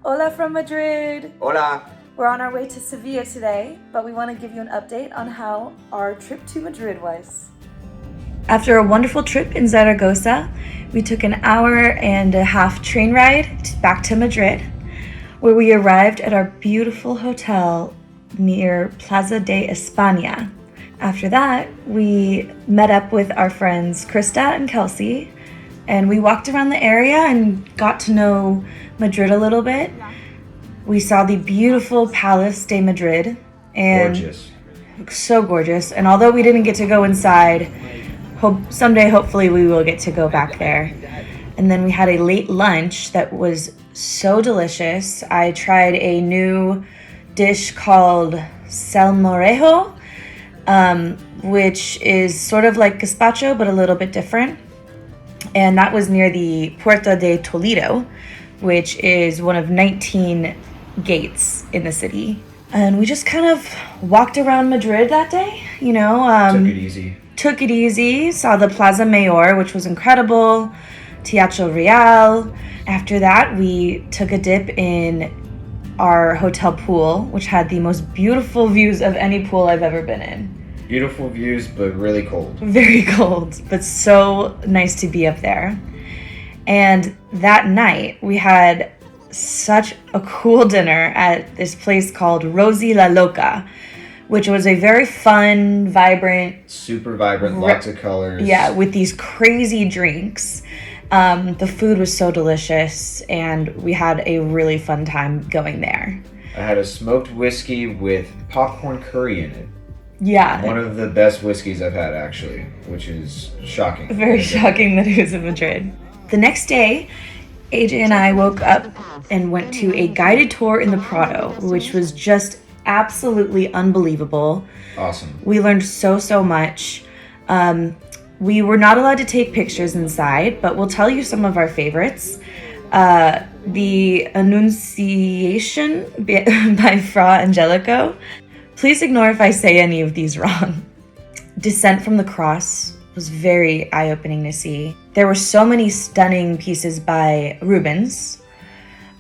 Hola from Madrid! Hola! We're on our way to Sevilla today, but we want to give you an update on how our trip to Madrid was. After a wonderful trip in Zaragoza, we took an hour-and-a-half train ride back to Madrid, where we arrived at our beautiful hotel near Plaza de España. After that, we met up with our friends Krista and Kelsey, and we walked around the area and got to know Madrid a little bit. We saw the beautiful Palace de Madrid, and Gorgeous. So gorgeous. And although we didn't get to go inside, someday hopefully we will get to go back there. And then we had a late lunch that was so delicious. I tried a new dish called salmorejo, which is sort of like gazpacho but a little bit different. And that was near the Puerta de Toledo, which is one of 19 gates in the city. And we just kind of walked around Madrid that day, Took it easy. Saw the Plaza Mayor, which was incredible, Teatro Real. After that, we took a dip in our hotel pool, which had the most beautiful views of any pool I've ever been in. Beautiful views, but really cold. Very cold, but so nice to be up there. And that night, we had such a cool dinner at this place called Rosy La Loca, which was a very fun, vibrant... Super vibrant, lots of colors. Yeah, with these crazy drinks. The food was so delicious, and we had a really fun time going there. I had a smoked whiskey with popcorn curry in it. Yeah. One of the best whiskeys I've had, actually, which is shocking. Very shocking that it was in Madrid. The next day, AJ and I woke up and went to a guided tour in the Prado, which was just absolutely unbelievable. Awesome. We learned so much. We were not allowed to take pictures inside, but we'll tell you some of our favorites. The Annunciation by Fra Angelico. Please ignore if I say any of these wrong. Descent from the Cross was very eye-opening to see. There were so many stunning pieces by Rubens.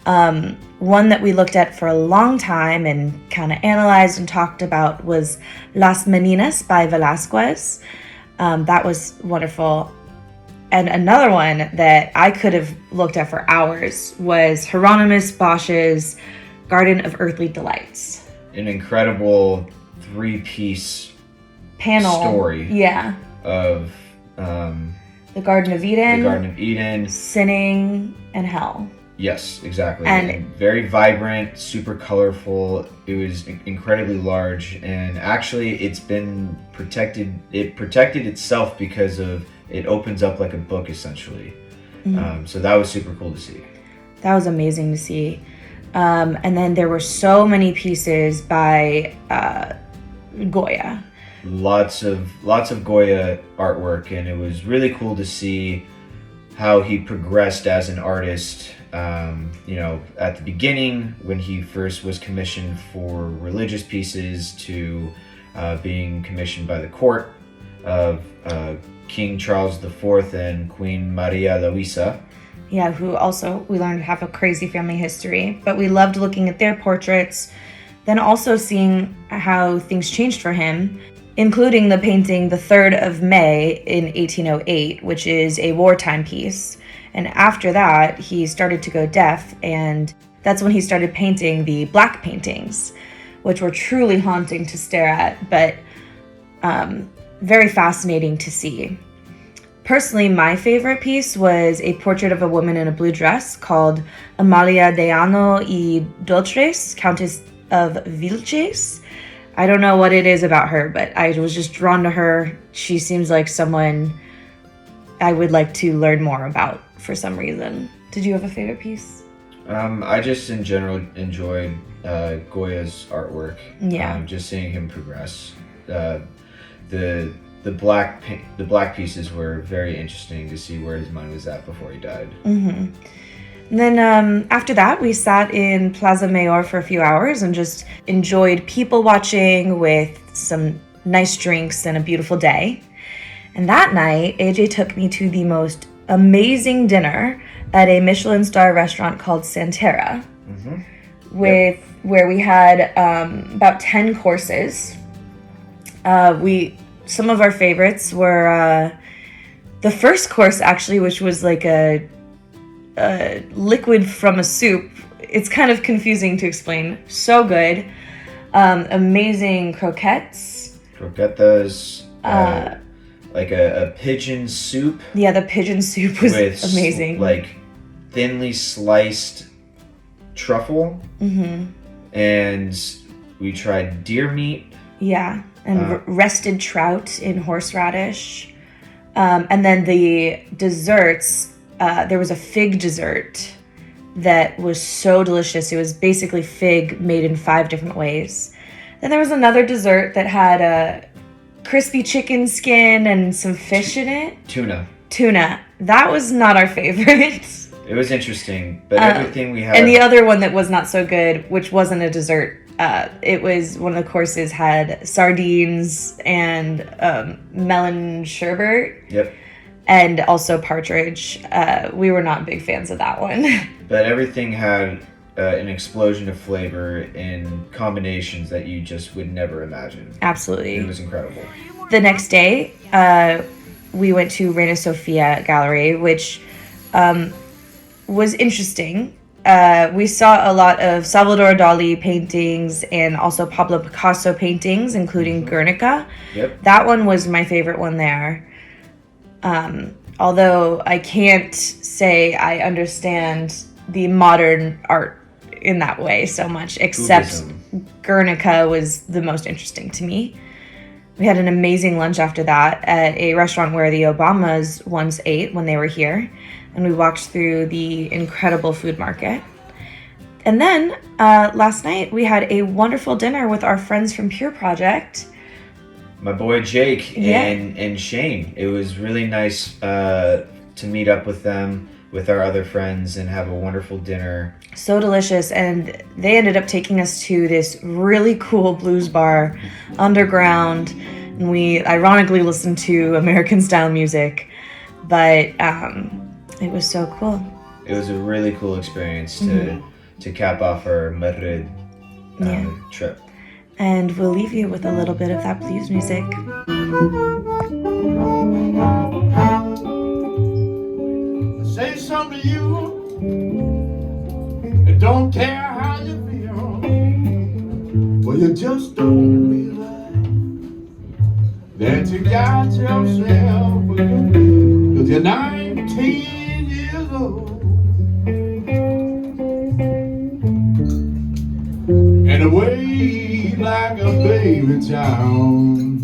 One that we looked at for a long time and kind of analyzed and talked about was Las Meninas by Velázquez. That was wonderful. And another one that I could have looked at for hours was Hieronymus Bosch's Garden of Earthly Delights. An incredible three-piece panel story. Yeah. Of the Garden of Eden, sinning, and hell. Yes, exactly. And very vibrant, super colorful. It was incredibly large, and actually it's been protected. It protected itself because of it opens up like a book, essentially. Mm-hmm. So that was super cool to see. That was amazing to see. And then there were so many pieces by Goya. Lots of Goya artwork, and it was really cool to see how he progressed as an artist. At the beginning, when he first was commissioned for religious pieces, to being commissioned by the court of King Charles IV and Queen Maria Luisa. Yeah, who also we learned have a crazy family history. But we loved looking at their portraits, then also seeing how things changed for him, including the painting The 3rd of May in 1808, which is a wartime piece. And after that, he started to go deaf, and that's when he started painting the black paintings, which were truly haunting to stare at, but very fascinating to see. Personally, my favorite piece was a portrait of a woman in a blue dress called Amalia Deano y Dotres, Countess of Vilches. I don't know what it is about her, but I was just drawn to her. She seems like someone I would like to learn more about for some reason. Did you have a favorite piece? I just in general enjoyed Goya's artwork. Yeah. Just seeing him progress. The black pieces were very interesting to see where his mind was at before he died. Mm-hmm. And then after that, we sat in Plaza Mayor for a few hours and just enjoyed people watching with some nice drinks and a beautiful day. And that night, AJ took me to the most amazing dinner at a Michelin star restaurant called Santera. where we had about 10 courses. Some of our favorites were the first course, actually, which was like a liquid from a soup. It's kind of confusing to explain. So good. Amazing croquettes. Croquetas. Like a pigeon soup. Yeah, the pigeon soup was amazing. Like thinly sliced truffle. And we tried deer meat. Yeah, and rested trout in horseradish. And then the desserts, there was a fig dessert that was so delicious. It was basically fig made in 5 different ways. Then there was another dessert that had a crispy chicken skin and some fish in it. Tuna. That was not our favorite. It was interesting, but everything we had... And the other one that was not so good, which wasn't a dessert, it was one of the courses had sardines and melon sherbet. Yep. And also partridge. We were not big fans of that one. But everything had an explosion of flavor in combinations that you just would never imagine. Absolutely. It was incredible. The next day, we went to Reina Sofia Gallery, which was interesting. We saw a lot of Salvador Dali paintings and also Pablo Picasso paintings, including Guernica. Yep. That one was my favorite one there. Although I can't say I understand the modern art in that way so much, except Cubism. Guernica was the most interesting to me. We had an amazing lunch after that at a restaurant where the Obamas once ate when they were here, and we walked through the incredible food market. And then last night we had a wonderful dinner with our friends from Pure Project. My boy Jake and Shane. It was really nice to meet up with them, with our other friends, and have a wonderful dinner. So delicious. And they ended up taking us to this really cool blues bar underground. And we ironically listened to American style music. But it was so cool. It was a really cool experience to cap off our Madrid trip. And we'll leave you with a little bit of that blues music. Say something to you. I don't care how you feel. Well, you just don't realize that you got yourself. Cause you're 19 years old. And away like a baby child.